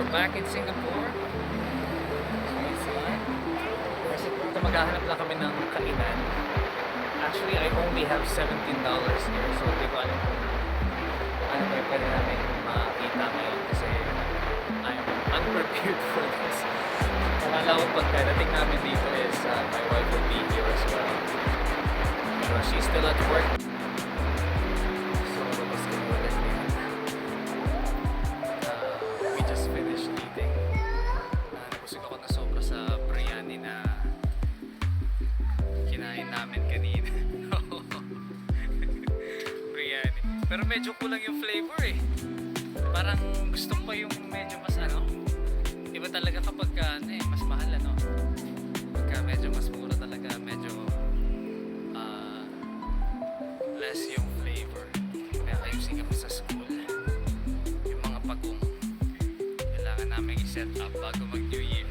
we're back in Singapore. Kasi ito maghahanap lang kami ng kainan. Actually, I only have $17 here. So, di ko alam kung ano ba yung pwede namin makita ngayon. Kasi I'm unprepared for this. Akala ko pagkadating namin dito is my wife will be here as well. Pero she's still at work. So, labas kami ulit ngayon. We just finished eating. Nabusog ako na sobra sa biryani na kinain namin kanina. Biryani. Pero medyo kulang yung flavor eh. Parang gusto ko yung medyo mas iba talaga kapag mas mahal pagka medyo mas mura talaga, medyo less yung flavor. Kaya ayusin kami sa school yung mga pagong kailangan namin i-set up bago mag New Year.